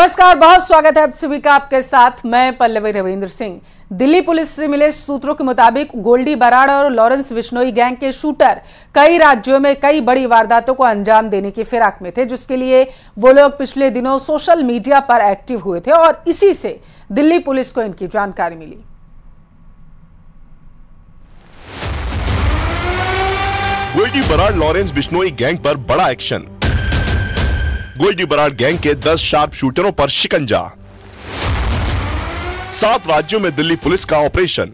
नमस्कार, बहुत स्वागत है आप सभी का। आपके साथ मैं पल्लवी रविंद्र सिंह। दिल्ली पुलिस से मिले सूत्रों के मुताबिक गोल्डी बराड़ और लॉरेंस बिश्नोई गैंग के शूटर कई राज्यों में कई बड़ी वारदातों को अंजाम देने की फिराक में थे, जिसके लिए वो लोग पिछले दिनों सोशल मीडिया पर एक्टिव हुए थे और इसी से दिल्ली पुलिस को इनकी जानकारी मिली। गोल्डी बराड़ लॉरेंस बिश्नोई गैंग पर बड़ा एक्शन। गोल्डी बराड़ गैंग के 10 शार्प शूटरों पर शिकंजा। 7 राज्यों में दिल्ली पुलिस का ऑपरेशन।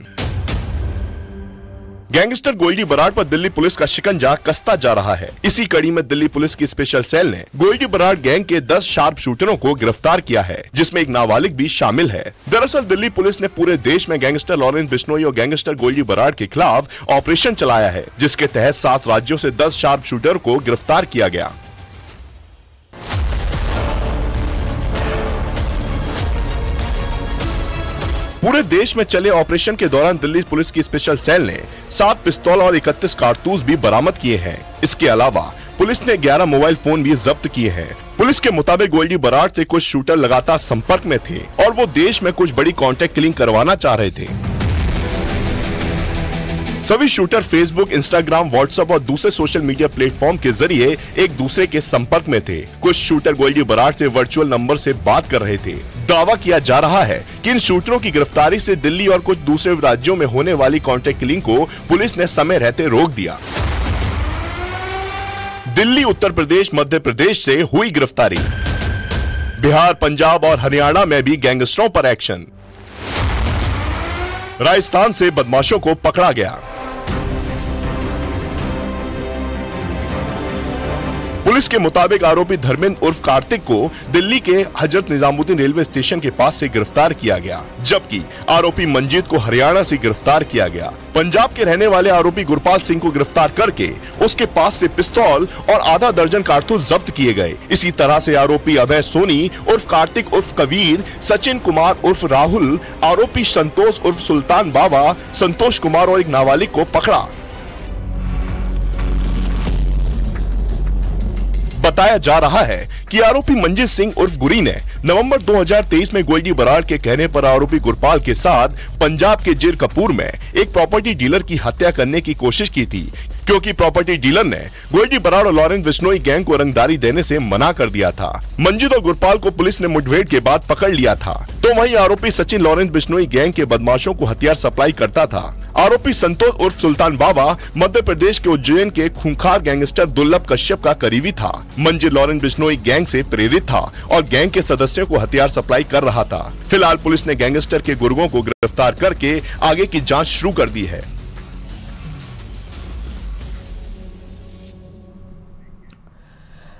गैंगस्टर गोल्डी बराड़ पर दिल्ली पुलिस का शिकंजा कसता जा रहा है। इसी कड़ी में दिल्ली पुलिस की स्पेशल सेल ने गोल्डी बराड़ गैंग के 10 शार्प शूटरों को गिरफ्तार किया है, जिसमें एक नाबालिग भी शामिल है। दरअसल दिल्ली पुलिस ने पूरे देश में गैंगस्टर लॉरेंस बिश्नोई और गैंगस्टर गोल्डी बराड़ के खिलाफ ऑपरेशन चलाया है, जिसके तहत 7 राज्यों से 10 शार्प शूटर को गिरफ्तार किया गया। पूरे देश में चले ऑपरेशन के दौरान दिल्ली पुलिस की स्पेशल सेल ने 7 पिस्तौल और 31 कारतूस भी बरामद किए हैं। इसके अलावा पुलिस ने 11 मोबाइल फोन भी जब्त किए हैं। पुलिस के मुताबिक गोल्डी बराड़ से कुछ शूटर लगातार संपर्क में थे और वो देश में कुछ बड़ी कॉन्ट्रैक्ट किलिंग करवाना चाह रहे थे। सभी शूटर फेसबुक, इंस्टाग्राम, व्हाट्सएप और दूसरे सोशल मीडिया प्लेटफॉर्म के जरिए एक दूसरे के संपर्क में थे। कुछ शूटर गोल्डी बराड़ से वर्चुअल नंबर से बात कर रहे थे। दावा किया जा रहा है कि इन शूटरों की गिरफ्तारी से दिल्ली और कुछ दूसरे राज्यों में होने वाली कॉन्ट्रैक्ट किलिंग को पुलिस ने समय रहते रोक दिया। दिल्ली, उत्तर प्रदेश, मध्य प्रदेश से हुई गिरफ्तारी। बिहार, पंजाब और हरियाणा में भी गैंगस्टरों पर एक्शन। राजस्थान से बदमाशों को पकड़ा गया। पुलिस के मुताबिक आरोपी धर्मेंद्र उर्फ कार्तिक को दिल्ली के हजरत निजामुद्दीन रेलवे स्टेशन के पास से गिरफ्तार किया गया, जबकि आरोपी मंजीत को हरियाणा से गिरफ्तार किया गया। पंजाब के रहने वाले आरोपी गुरपाल सिंह को गिरफ्तार करके उसके पास से पिस्तौल और आधा दर्जन कारतूस जब्त किए गए। इसी तरह से आरोपी अभय सोनी उर्फ कार्तिक उर्फ कबीर, सचिन कुमार उर्फ राहुल, आरोपी संतोष उर्फ सुल्तान बाबा, संतोष कुमार और एक नाबालिग को पकड़ा। बताया जा रहा है कि आरोपी मंजीत सिंह उर्फ गुरी ने नवंबर 2023 में गोल्डी बराड़ के कहने पर आरोपी गुरपाल के साथ पंजाब के जीरकपुर में एक प्रॉपर्टी डीलर की हत्या करने की कोशिश की थी, क्योंकि प्रॉपर्टी डीलर ने गोल्डी बराड़ और लॉरेंस बिश्नोई गैंग को रंगदारी देने से मना कर दिया था। मंजीत और गुरपाल को पुलिस ने मुठभेड़ के बाद पकड़ लिया था, तो वहीं आरोपी सचिन लॉरेंस बिश्नोई गैंग के बदमाशों को हथियार सप्लाई करता था। आरोपी संतोष उर्फ सुल्तान बाबा मध्य प्रदेश के उज्जैन के खूंखार गैंगस्टर दुर्लभ कश्यप का करीबी था। मंजीत लॉरेंस बिश्नोई गैंग से प्रेरित था और गैंग के सदस्यों को हथियार सप्लाई कर रहा था। फिलहाल पुलिस ने गैंगस्टर के गुर्गों को गिरफ्तार करके आगे की जांच शुरू कर दी है।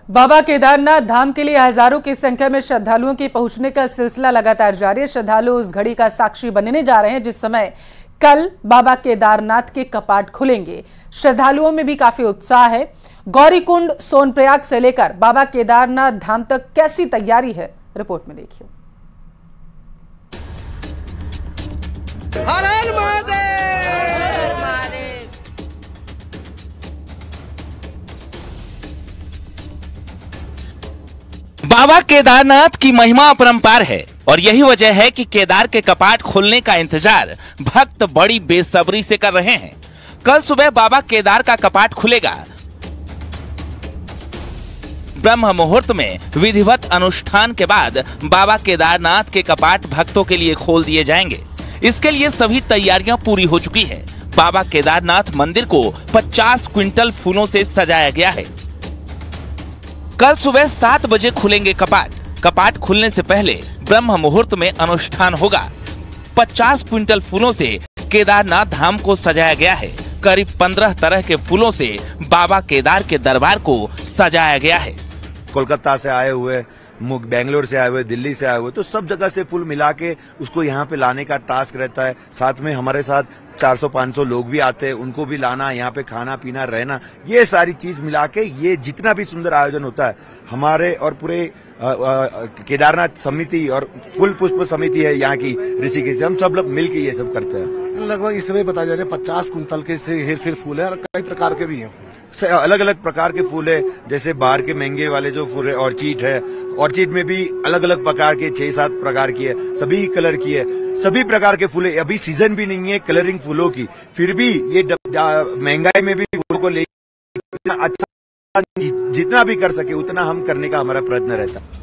बाबा केदारनाथ धाम के लिए हजारों की संख्या में श्रद्धालुओं के पहुंचने का सिलसिला लगातार जारी है। श्रद्धालु उस घड़ी का साक्षी बनने जा रहे हैं जिस समय कल बाबा केदारनाथ के कपाट खुलेंगे। श्रद्धालुओं में भी काफी उत्साह है। गौरीकुंड, सोनप्रयाग से लेकर बाबा केदारनाथ धाम तक कैसी तैयारी है, रिपोर्ट में देखिए। हर हर महादेव। बाबा केदारनाथ की महिमा अपरंपार है और यही वजह है कि केदार के कपाट खुलने का इंतजार भक्त बड़ी बेसब्री से कर रहे हैं। कल सुबह बाबा केदार का कपाट खुलेगा। ब्रह्म मुहूर्त में विधिवत अनुष्ठान के बाद बाबा केदारनाथ के कपाट भक्तों के लिए खोल दिए जाएंगे। इसके लिए सभी तैयारियां पूरी हो चुकी है। बाबा केदारनाथ मंदिर को 50 क्विंटल फूलों से सजाया गया है। कल सुबह 7 बजे खुलेंगे कपाट। कपाट खुलने से पहले ब्रह्म मुहूर्त में अनुष्ठान होगा। 50 क्विंटल फूलों से केदारनाथ धाम को सजाया गया है। करीब 15 तरह के फूलों से बाबा केदार के दरबार को सजाया गया है। कोलकाता से आए हुए, बेंगलोर से आए हुए, दिल्ली से आए हुए, तो सब जगह से फूल मिला के उसको यहाँ पे लाने का टास्क रहता है। साथ में हमारे साथ 400-500 लोग भी आते हैं, उनको भी लाना, यहाँ पे खाना पीना, रहना, ये सारी चीज मिला के ये जितना भी सुंदर आयोजन होता है हमारे और पूरे केदारनाथ समिति और फूल पुष्प समिति है यहाँ की ऋषिकेश, हम सब लोग मिलके ये सब करते हैं। लगभग इस समय बताया जा रहा है 50 कुंतल के से हेरफेर फूल है और कई प्रकार के भी हैं। अलग अलग प्रकार के फूल है, जैसे बाहर के महंगे वाले जो फूल है, ऑर्चिड है, ऑर्चिड में भी अलग अलग प्रकार के 6-7 प्रकार की है, सभी कलर की है, सभी प्रकार के फूल है। अभी सीजन भी नहीं है कलरिंग फूलों की, फिर भी ये महंगाई में भी फूलों को लेकर अच्छा जितना भी कर सके उतना हम करने का हमारा प्रयत्न रहता है।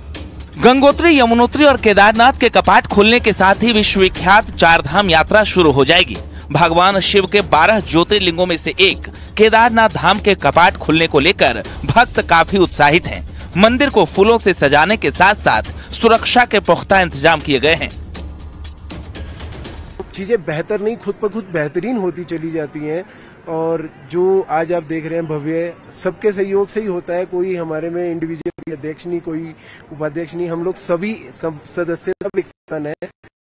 गंगोत्री, यमुनोत्री और केदारनाथ के कपाट खुलने के साथ ही विश्वविख्यात चारधाम यात्रा शुरू हो जाएगी। भगवान शिव के 12 ज्योतिर्लिंगों में से एक केदारनाथ धाम के कपाट खुलने को लेकर भक्त काफी उत्साहित हैं। मंदिर को फूलों से सजाने के साथ साथ सुरक्षा के पुख्ता इंतजाम किए गए हैं। चीजें बेहतर नहीं, खुद पर खुद बेहतरीन होती चली जाती हैं। और जो आज आप देख रहे हैं भव्य, सबके सहयोग से ही होता है। कोई हमारे में इंडिविजुअल अध्यक्ष नहीं, कोई उपाध्यक्ष नहीं, हम लोग सभी सब सदस्य सब एक संगठन है।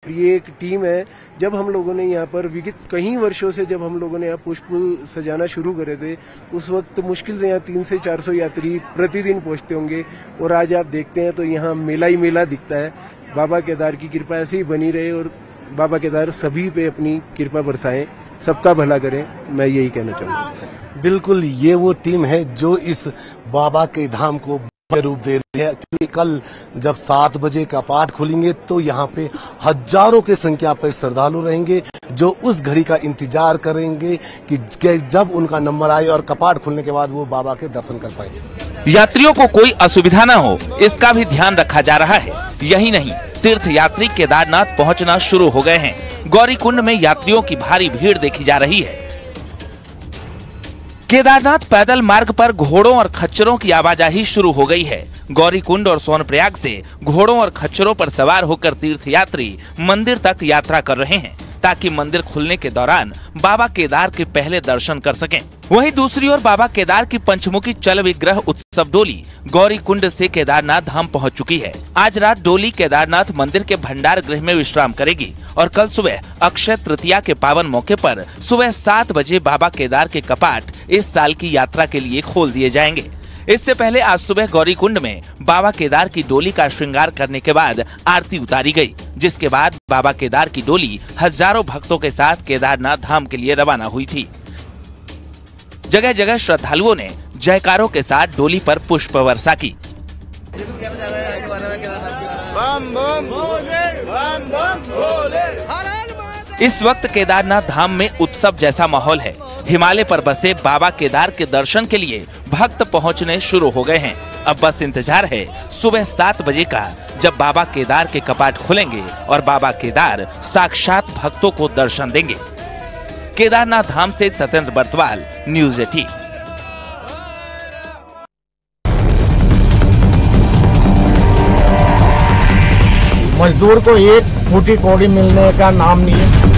ये एक टीम है। जब हम लोगों ने यहाँ पर विगत कई वर्षों से जब हम लोगों ने यहाँ पुष्प सजाना शुरू करे थे, उस वक्त मुश्किल से यहाँ 300 से 400 यात्री प्रतिदिन पहुँचते होंगे। और आज आप देखते हैं तो यहाँ मेला ही मेला दिखता है। बाबा केदार की कृपा ऐसे ही बनी रहे और बाबा केदार सभी पे अपनी कृपा बरसाएं, सबका भला करें, मैं यही कहना चाहूँगा। बिल्कुल, ये वो टीम है जो इस बाबा के धाम को रूप दे रही है। क्योंकि कल जब 7 बजे कपाट खुलेंगे तो यहाँ पे हजारों की संख्या पर श्रद्धालु रहेंगे जो उस घड़ी का इंतजार करेंगे कि जब उनका नंबर आए और कपाट खुलने के बाद वो बाबा के दर्शन कर पाएंगे। यात्रियों को कोई असुविधा न हो, इसका भी ध्यान रखा जा रहा है। यही नहीं, तीर्थ यात्री केदारनाथ पहुंचना शुरू हो गए हैं। गौरीकुंड में यात्रियों की भारी भीड़ देखी जा रही है। केदारनाथ पैदल मार्ग पर घोड़ों और खच्चरों की आवाजाही शुरू हो गई है। गौरीकुंड और सोनप्रयाग से घोड़ों और खच्चरों पर सवार होकर तीर्थ यात्री मंदिर तक यात्रा कर रहे हैं ताकि मंदिर खुलने के दौरान बाबा केदार के पहले दर्शन कर सकें। वहीं दूसरी ओर बाबा केदार की पंचमुखी चल विग्रह उत्सव डोली गौरीकुंड से केदारनाथ धाम पहुंच चुकी है। आज रात डोली केदारनाथ मंदिर के भंडार गृह में विश्राम करेगी और कल सुबह अक्षय तृतीया के पावन मौके पर सुबह 7 बजे बाबा केदार के कपाट इस साल की यात्रा के लिए खोल दिए जाएंगे। इससे पहले आज सुबह गौरीकुंड में बाबा केदार की डोली का श्रृंगार करने के बाद आरती उतारी गई, जिसके बाद बाबा केदार की डोली हजारों भक्तों के साथ केदारनाथ धाम के लिए रवाना हुई थी। जगह जगह श्रद्धालुओं ने जयकारों के साथ डोली पर पुष्प वर्षा की। इस वक्त केदारनाथ धाम में उत्सव जैसा माहौल है। हिमालय पर बसे बाबा केदार के दर्शन के लिए भक्त पहुंचने शुरू हो गए हैं। अब बस इंतजार है सुबह 7 बजे का, जब बाबा केदार के कपाट खुलेंगे और बाबा केदार साक्षात भक्तों को दर्शन देंगे। केदारनाथ धाम से सत्येंद्र बर्तवाल, न्यूज़ 18। मजदूर को एक फूटी कौड़ी मिलने का नाम नहीं है।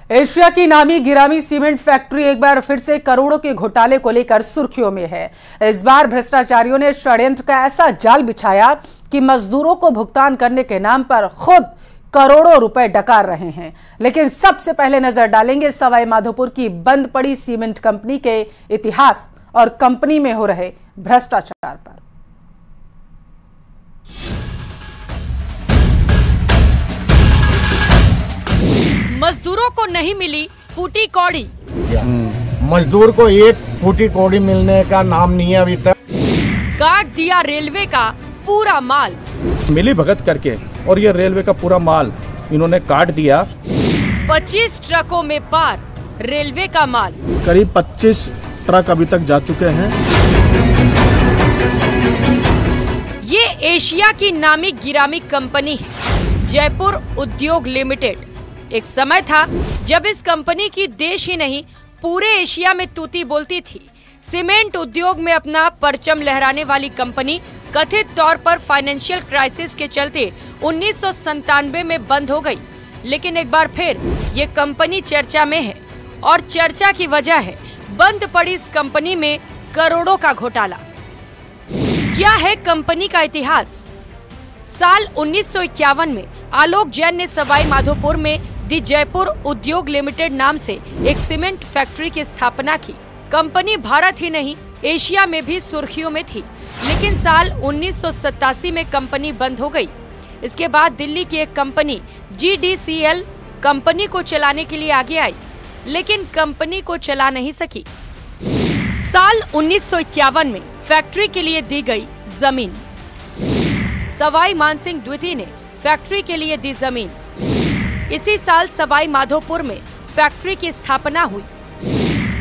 एशिया की नामी गिरामी सीमेंट फैक्ट्री एक बार फिर से करोड़ों के घोटाले को लेकर सुर्खियों में है। इस बार भ्रष्टाचारियों ने षड्यंत्र का ऐसा जाल बिछाया कि मजदूरों को भुगतान करने के नाम पर खुद करोड़ों रुपए डकार रहे हैं। लेकिन सबसे पहले नजर डालेंगे सवाई माधोपुर की बंद पड़ी सीमेंट कंपनी के इतिहास और कंपनी में हो रहे भ्रष्टाचार पर। मजदूरों को नहीं मिली फूटी कौड़ी। मजदूर को एक फूटी कौड़ी मिलने का नाम नहीं है अभी तक। काट दिया रेलवे का पूरा माल। मिली भगत करके और ये रेलवे का पूरा माल इन्होंने काट दिया। 25 ट्रकों में पार रेलवे का माल। करीब 25 ट्रक अभी तक जा चुके हैं। ये एशिया की नामी गिरामी कंपनी है, जयपुर उद्योग लिमिटेड। एक समय था जब इस कंपनी की देश ही नहीं पूरे एशिया में तूती बोलती थी। सीमेंट उद्योग में अपना परचम लहराने वाली कंपनी कथित तौर पर फाइनेंशियल क्राइसिस के चलते 1997 में बंद हो गई। लेकिन एक बार फिर ये कंपनी चर्चा में है और चर्चा की वजह है बंद पड़ी इस कंपनी में करोड़ों का घोटाला। क्या है कंपनी का इतिहास? साल 1951 में आलोक जैन ने सवाई माधोपुर में दी जयपुर उद्योग लिमिटेड नाम से एक सीमेंट फैक्ट्री की स्थापना की। कंपनी भारत ही नहीं एशिया में भी सुर्खियों में थी, लेकिन साल 1987 में कंपनी बंद हो गई। इसके बाद दिल्ली की एक कंपनी GDCL कंपनी को चलाने के लिए आगे आई, लेकिन कंपनी को चला नहीं सकी। साल 1951 में फैक्ट्री के लिए दी गई जमीन। सवाई मानसिंह द्वितीय ने फैक्ट्री के लिए दी जमीन। इसी साल सवाई माधोपुर में फैक्ट्री की स्थापना हुई।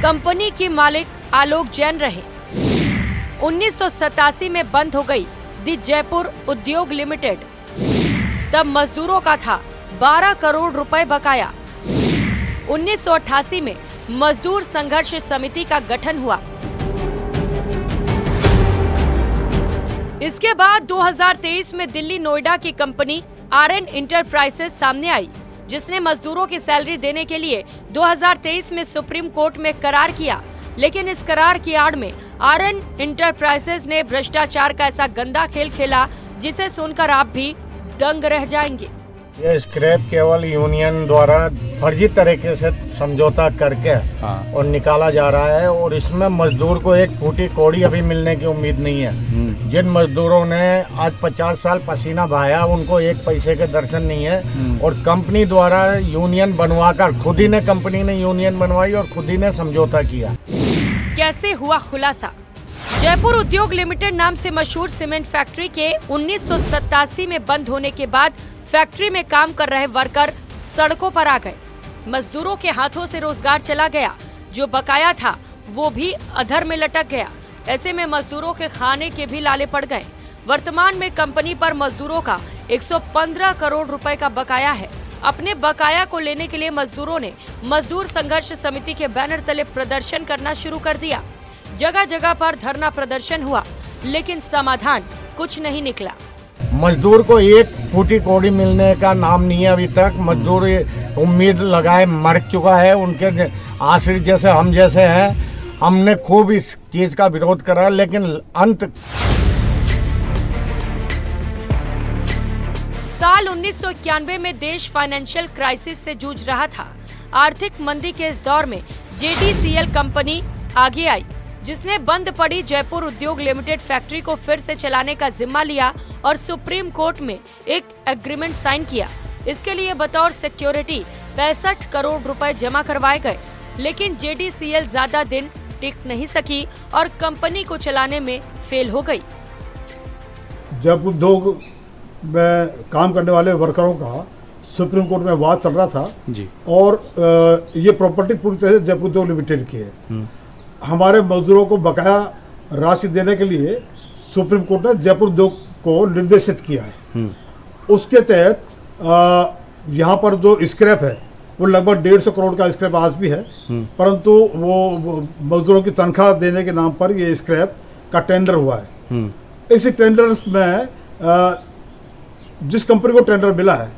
कंपनी के मालिक आलोक जैन रहे। 1987 में बंद हो गई दी जयपुर उद्योग लिमिटेड। तब मजदूरों का था 12 करोड़ रुपए बकाया। 1988 में मजदूर संघर्ष समिति का गठन हुआ। इसके बाद 2023 में दिल्ली नोएडा की कंपनी RN इंटरप्राइजेज सामने आई, जिसने मजदूरों की सैलरी देने के लिए 2023 में सुप्रीम कोर्ट में करार किया। लेकिन इस करार की आड़ में RN इंटरप्राइजेज ने भ्रष्टाचार का ऐसा गंदा खेल खेला जिसे सुनकर आप भी दंग रह जाएंगे। ये स्क्रैप केवल यूनियन द्वारा फर्जी तरीके से समझौता करके और निकाला जा रहा है, और इसमें मजदूर को एक फूटी कौड़ी अभी मिलने की उम्मीद नहीं है। जिन मजदूरों ने आज 50 साल पसीना बहाया, उनको एक पैसे के दर्शन नहीं है। और कंपनी द्वारा यूनियन बनवाकर खुद ही ने कंपनी ने यूनियन बनवाई और खुद ही ने समझौता किया। कैसे हुआ खुलासा? जयपुर उद्योग लिमिटेड नाम से मशहूर सीमेंट फैक्ट्री के 1987 में बंद होने के बाद फैक्ट्री में काम कर रहे वर्कर सड़कों पर आ गए। मजदूरों के हाथों से रोजगार चला गया। जो बकाया था वो भी अधर में लटक गया। ऐसे में मजदूरों के खाने के भी लाले पड़ गए। वर्तमान में कंपनी पर मजदूरों का 115 करोड़ रुपए का बकाया है। अपने बकाया को लेने के लिए मजदूरों ने मजदूर संघर्ष समिति के बैनर तले प्रदर्शन करना शुरू कर दिया। जगह जगह पर धरना प्रदर्शन हुआ, लेकिन समाधान कुछ नहीं निकला। मजदूर को एक फूटी कौड़ी मिलने का नाम नहीं है अभी तक। मजदूर उम्मीद लगाए मर चुका है। उनके आश्रित जैसे हम जैसे हैं, हमने खूब इस चीज का विरोध करा, लेकिन अंत साल 1991 में देश फाइनेंशियल क्राइसिस से जूझ रहा था। आर्थिक मंदी के इस दौर में JDCL कंपनी आगे आई, जिसने बंद पड़ी जयपुर उद्योग लिमिटेड फैक्ट्री को फिर से चलाने का जिम्मा लिया और सुप्रीम कोर्ट में एक एग्रीमेंट साइन किया। इसके लिए बतौर सिक्योरिटी 65 करोड़ रुपए जमा करवाए गए, लेकिन JDCL ज्यादा दिन टिक नहीं सकी और कंपनी को चलाने में फेल हो गई। जब उद्योग में काम करने वाले वर्करों का सुप्रीम कोर्ट में वाद चल रहा था जी, और ये प्रॉपर्टी पूरी तरह से जयपुर उद्योग लिमिटेड की है। हमारे मजदूरों को बकाया राशि देने के लिए सुप्रीम कोर्ट ने जयपुर उद्योग को निर्देशित किया है। उसके तहत यहाँ पर जो स्क्रैप है वो लगभग 150 करोड़ का स्क्रैप आज भी है, परंतु वो मजदूरों की तनख्वाह देने के नाम पर ये स्क्रैप का टेंडर हुआ है। इस टेंडर में जिस कंपनी को टेंडर मिला है,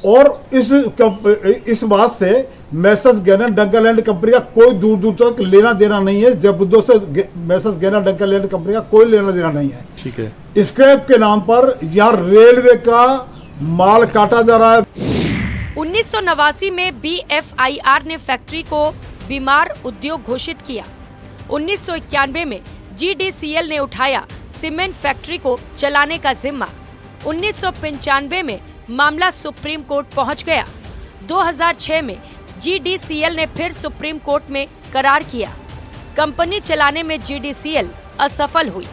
और इस बात से Messrs Gannon Duncan land company का कोई दूर दूर तक लेना देना नहीं है। जब उद्योग से Messrs Gannon Duncan land company का कोई लेना देना नहीं है। ठीक है। स्क्रैप के नाम पर यहाँ रेलवे का माल काटा जा रहा है। 1989 में BFIR ने फैक्ट्री को बीमार उद्योग घोषित किया। 1991 में GDCL ने उठाया सीमेंट फैक्ट्री को चलाने का जिम्मा। 1995 में मामला सुप्रीम कोर्ट पहुंच गया। 2006 में GDCL ने फिर सुप्रीम कोर्ट में करार किया। कंपनी चलाने में GDCL असफल हुई।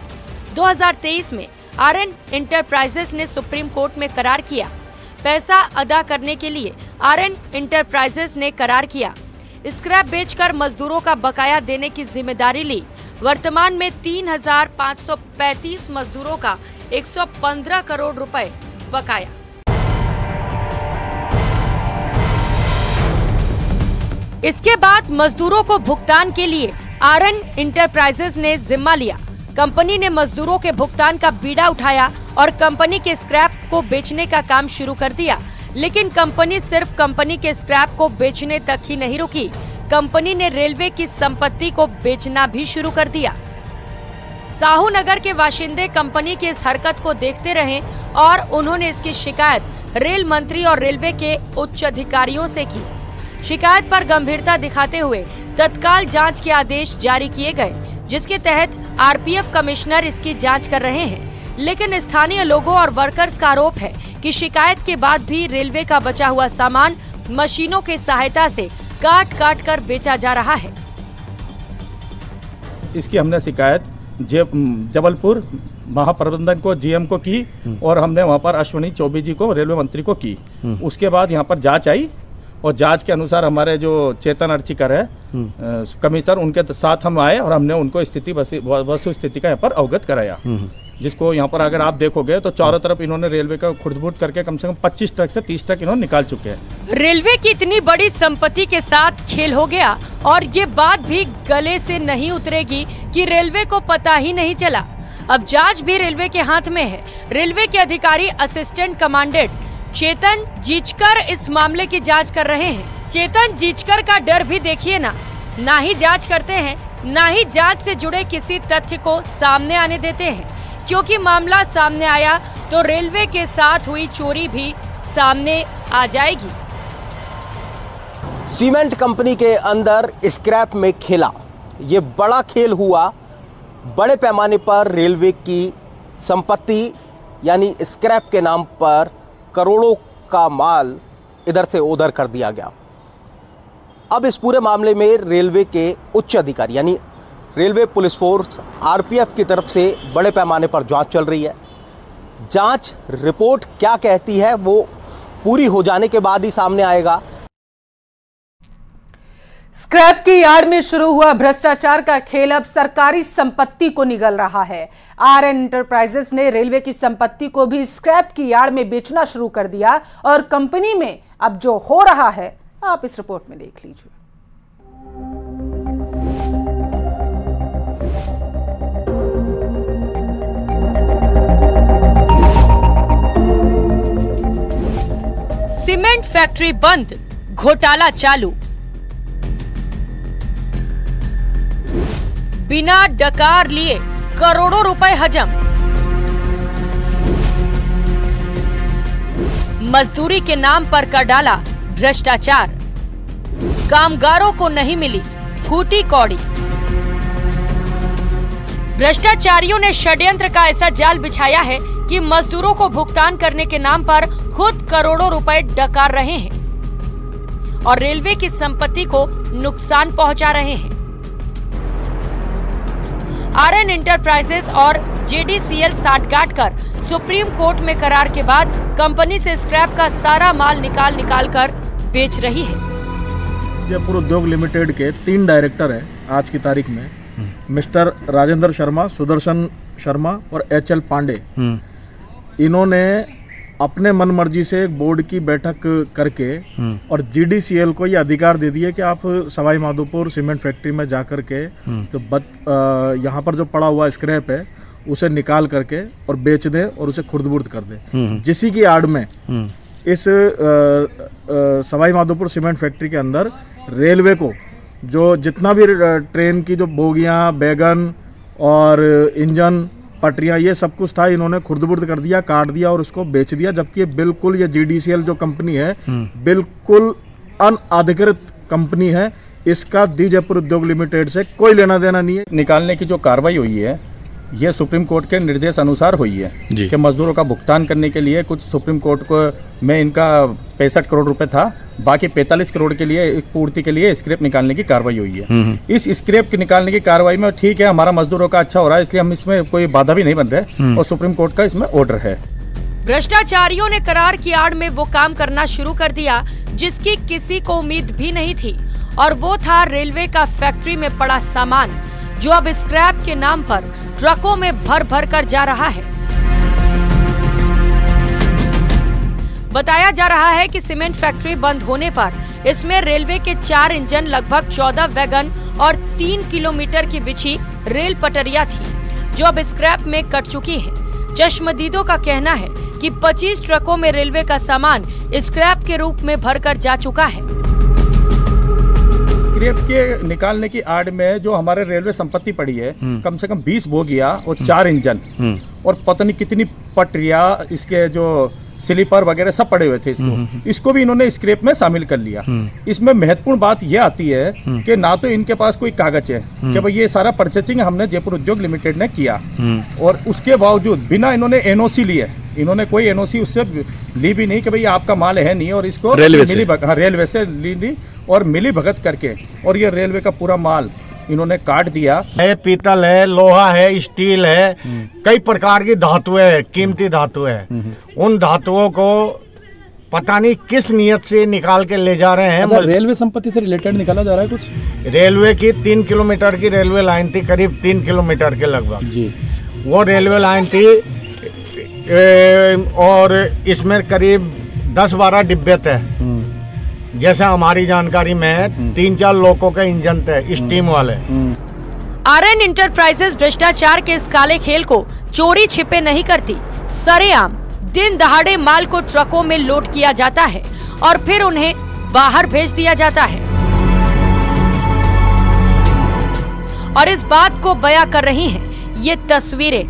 2023 में RN इंटरप्राइजेज ने सुप्रीम कोर्ट में करार किया। पैसा अदा करने के लिए RN इंटरप्राइजेज ने करार किया। स्क्रैप बेचकर मजदूरों का बकाया देने की जिम्मेदारी ली। वर्तमान में 3,535 मजदूरों का 115 करोड़ रुपए बकाया। इसके बाद मजदूरों को भुगतान के लिए RN इंटरप्राइजेज ने जिम्मा लिया। कंपनी ने मजदूरों के भुगतान का बीड़ा उठाया और कंपनी के स्क्रैप को बेचने का काम शुरू कर दिया। लेकिन कंपनी सिर्फ कंपनी के स्क्रैप को बेचने तक ही नहीं रुकी। कंपनी ने रेलवे की संपत्ति को बेचना भी शुरू कर दिया। साहू नगर के बाशिंदे कंपनी की इस हरकत को देखते रहे और उन्होंने इसकी शिकायत रेल मंत्री और रेलवे के उच्च अधिकारियों से की। शिकायत पर गंभीरता दिखाते हुए तत्काल जांच के आदेश जारी किए गए, जिसके तहत आरपीएफ कमिश्नर इसकी जांच कर रहे हैं। लेकिन स्थानीय लोगों और वर्कर्स का आरोप है कि शिकायत के बाद भी रेलवे का बचा हुआ सामान मशीनों की सहायता से काट काट कर बेचा जा रहा है। इसकी हमने शिकायत जबलपुर महाप्रबंधन को, जीएम को की और हमने वहाँ पर अश्विनी चौबे जी को, रेलवे मंत्री को की। उसके बाद यहाँ पर जांच आई और जांच के अनुसार हमारे जो चेतन अर्चिकर है कमिश्नर, उनके साथ हम आए और हमने उनको वस्तु स्थिति का यहाँ पर अवगत कराया। जिसको यहाँ पर अगर आप देखोगे तो चारों तरफ इन्होंने रेलवे का खुर्द-बुर्द करके कम से कम 25 ट्रक से 30 ट्रक इन्होंने निकाल चुके हैं। रेलवे की इतनी बड़ी संपत्ति के साथ खेल हो गया और ये बात भी गले से नहीं उतरेगी कि रेलवे को पता ही नहीं चला। अब जांच भी रेलवे के हाथ में है। रेलवे के अधिकारी असिस्टेंट कमांडेंट चेतन जीचकर इस मामले की जांच कर रहे हैं। चेतन जीचकर का डर भी देखिए ना ही जांच करते हैं, ना ही जांच से जुड़े किसी तथ्य को सामने आने देते हैं, क्योंकि मामला सामने आया तो रेलवे के साथ हुई चोरी भी सामने आ जाएगी। सीमेंट कंपनी के अंदर स्क्रैप में खेला, ये बड़ा खेल हुआ। बड़े पैमाने पर रेलवे की संपत्ति यानी स्क्रैप के नाम पर करोड़ों का माल इधर से उधर कर दिया गया। अब इस पूरे मामले में रेलवे के उच्च अधिकारी यानी रेलवे पुलिस फोर्स आरपीएफ की तरफ से बड़े पैमाने पर जांच चल रही है। जांच रिपोर्ट क्या कहती है वो पूरी हो जाने के बाद ही सामने आएगा। स्क्रैप की यार्ड में शुरू हुआ भ्रष्टाचार का खेल अब सरकारी संपत्ति को निगल रहा है। आरएन इंटरप्राइजेस ने रेलवे की संपत्ति को भी स्क्रैप की यार्ड में बेचना शुरू कर दिया और कंपनी में अब जो हो रहा है आप इस रिपोर्ट में देख लीजिए। सीमेंट फैक्ट्री बंद, घोटाला चालू। बिना डकार लिए करोड़ों रुपए हजम। मजदूरी के नाम पर कर डाला भ्रष्टाचार। कामगारों को नहीं मिली फूटी कौड़ी। भ्रष्टाचारियों ने षड्यंत्र का ऐसा जाल बिछाया है कि मजदूरों को भुगतान करने के नाम पर खुद करोड़ों रुपए डकार रहे हैं और रेलवे की संपत्ति को नुकसान पहुंचा रहे हैं। आरएन इंटरप्राइजेस और जेडीसीएल साठगांठ कर सुप्रीम कोर्ट में करार के बाद कंपनी से स्क्रैप का सारा माल निकाल कर बेच रही है। जयपुर उद्योग लिमिटेड के 3 डायरेक्टर हैं आज की तारीख में, मिस्टर राजेंद्र शर्मा, सुदर्शन शर्मा और एचएल पांडे। इन्होंने अपने मन मर्जी से एक बोर्ड की बैठक करके और जीडीसीएल को ये अधिकार दे दिए कि आप सवाई माधोपुर सीमेंट फैक्ट्री में जाकर के तो यहाँ पर जो पड़ा हुआ स्क्रैप है उसे निकाल करके और बेच दें और उसे खुर्द-बुर्द कर दें। जिसी की आड़ में इस सवाई माधोपुर सीमेंट फैक्ट्री के अंदर रेलवे को जो जितना भी ट्रेन की जो बोगियाँ, बैगन और इंजन, पटरियाँ, ये सब कुछ था, इन्होंने खुर्द-बुर्द कर दिया, काट दिया और उसको बेच दिया। जबकि ये बिल्कुल, ये जीडीसीएल जो कंपनी है बिल्कुल अनधिकृत कंपनी है। इसका दी जयपुर उद्योग लिमिटेड से कोई लेना देना नहीं है। निकालने की जो कार्रवाई हुई है ये सुप्रीम कोर्ट के निर्देश अनुसार हुई है कि मजदूरों का भुगतान करने के लिए कुछ सुप्रीम कोर्ट को में इनका 65 करोड़ रुपए था, बाकी 45 करोड़ के लिए पूर्ति के लिए स्क्रैप निकालने की कार्रवाई हुई है। इस स्क्रैप के निकालने की कार्रवाई में ठीक है, हमारा मजदूरों का अच्छा हो रहा है, इसलिए हम इसमें कोई बाधा भी नहीं बन रहे और सुप्रीम कोर्ट का इसमें ऑर्डर है। भ्रष्टाचारियों ने करार की आड़ में वो काम करना शुरू कर दिया जिसकी किसी को उम्मीद भी नहीं थी, और वो था रेलवे का फैक्ट्री में पड़ा सामान जो अब स्क्रैप के नाम पर ट्रकों में भर भर कर जा रहा है। बताया जा रहा है कि सीमेंट फैक्ट्री बंद होने पर इसमें रेलवे के 4 इंजन, लगभग 14 वैगन और 3 किलोमीटर की बिछी रेल पटरियां थी जो अब स्क्रैप में कट चुकी है। चश्मदीदों का कहना है कि 25 ट्रकों में रेलवे का सामान स्क्रैप के रूप में भरकर जा चुका है। स्क्रैप के निकालने की आड़ में जो हमारे रेलवे संपत्ति पड़ी है कम से कम 20 बोगिया और 4 इंजन और पता नहीं कितनी पटरिया, इसके जो स्लीपर वगैरह सब पड़े हुए थे इसको भी इन्होंने स्क्रैप में शामिल कर लिया। इसमें महत्वपूर्ण बात यह आती है कि ना तो इनके पास कोई कागज है कि भाई ये सारा परचेजिंग हमने जयपुर उद्योग लिमिटेड ने किया, और उसके बावजूद बिना इन्होंने एनओसी लिए, इन्होंने कोई एनओसी उससे ली भी नहीं कि भाई आपका माल है नहीं, और इसको रेलवे से ली और मिली भगत करके, और ये रेलवे का पूरा माल इन्होंने काट दिया है। पीतल है, लोहा है, स्टील है, कई प्रकार की धातुएं है, कीमती धातुएं है। उन धातुओं को पता नहीं किस नियत से निकाल के ले जा रहे हैं। रेलवे संपत्ति से रिलेटेड निकाला जा रहा है कुछ? रेलवे की 3 किलोमीटर की रेलवे लाइन थी, करीब 3 किलोमीटर के लगभग जी। वो रेलवे लाइन थी और इसमें करीब 10-12 डिब्बे थे। जैसे हमारी जानकारी में 3-4 लोगों के इंजन थे, स्टीम वाले। आरएन इंटरप्राइजेज भ्रष्टाचार के इस काले खेल को चोरी छिपे नहीं करती। सरेआम दिन दहाड़े माल को ट्रकों में लोड किया जाता है और फिर उन्हें बाहर भेज दिया जाता है। और इस बात को बयां कर रही हैं ये तस्वीरें।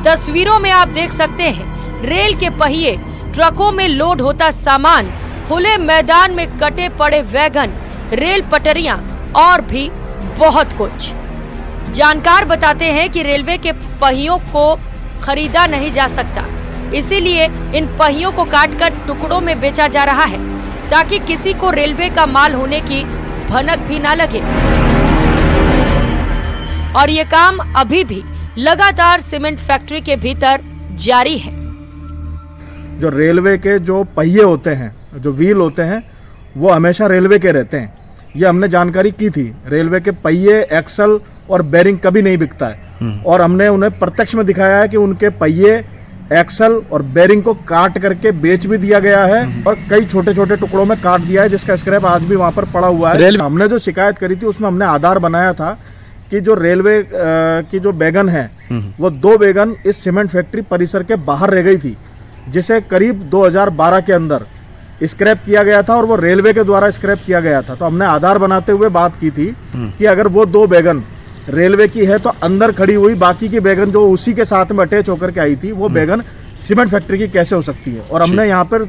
तस्वीरों में आप देख सकते हैं रेल के पहिए, ट्रकों में लोड होता सामान, खुले मैदान में कटे पड़े वैगन, रेल पटरियां और भी बहुत कुछ। जानकार बताते हैं कि रेलवे के पहियों को खरीदा नहीं जा सकता, इसीलिए इन पहियों को काटकर टुकड़ों में बेचा जा रहा है ताकि किसी को रेलवे का माल होने की भनक भी ना लगे। और ये काम अभी भी लगातार सीमेंट फैक्ट्री के भीतर जारी है। जो रेलवे के जो पहिए होते हैं, जो व्हील होते हैं, वो हमेशा रेलवे के रहते हैं। ये हमने जानकारी की थी। रेलवे के पहिए, एक्सल और बेरिंग कभी नहीं बिकता है, और हमने उन्हें प्रत्यक्ष में दिखाया है कि उनके पहिए, एक्सल और बेरिंग को काट करके बेच भी दिया गया है और कई छोटे छोटे टुकड़ों में काट दिया है, जिसका स्क्रैप आज भी वहां पर पड़ा हुआ है। हमने जो शिकायत करी थी उसमें हमने आधार बनाया था कि जो रेलवे की जो वैगन है वो 2 वैगन इस सीमेंट फैक्ट्री परिसर के बाहर रह गई थी, जिसे करीब 2012 के अंदर स्क्रैप किया गया था और वो रेलवे के द्वारा स्क्रैप किया गया था। तो हमने आधार बनाते हुए बात की थी कि अगर वो 2 वैगन रेलवे की है तो अंदर खड़ी हुई बाकी की वैगन जो उसी के साथ में अटैच होकर के आई थी, वो वैगन सीमेंट फैक्ट्री की कैसे हो सकती है। और हमने यहाँ पर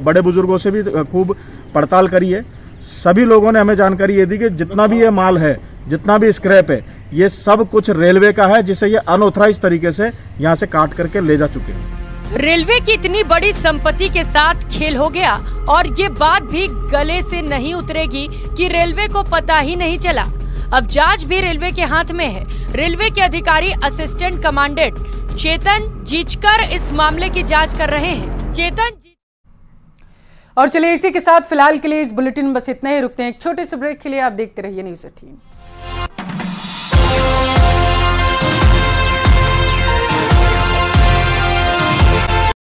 बड़े बुजुर्गों से भी खूब पड़ताल करी है। सभी लोगों ने हमें जानकारी ये दी कि जितना भी ये माल है, जितना भी स्क्रैप है, ये सब कुछ रेलवे का है, जिसे ये अनऑथराइज्ड तरीके से यहाँ से काट करके ले जा चुके हैं। रेलवे की इतनी बड़ी संपत्ति के साथ खेल हो गया और ये बात भी गले से नहीं उतरेगी कि रेलवे को पता ही नहीं चला। अब जांच भी रेलवे के हाथ में है। रेलवे के अधिकारी असिस्टेंट कमांडेंट चेतन जीचकर इस मामले की जांच कर रहे हैं। और चलिए इसी के साथ फिलहाल के लिए इस बुलेटिन में बस इतना ही। रुकते हैं एक छोटे से ब्रेक के लिए। आप देखते रहिए न्यूज़ 18।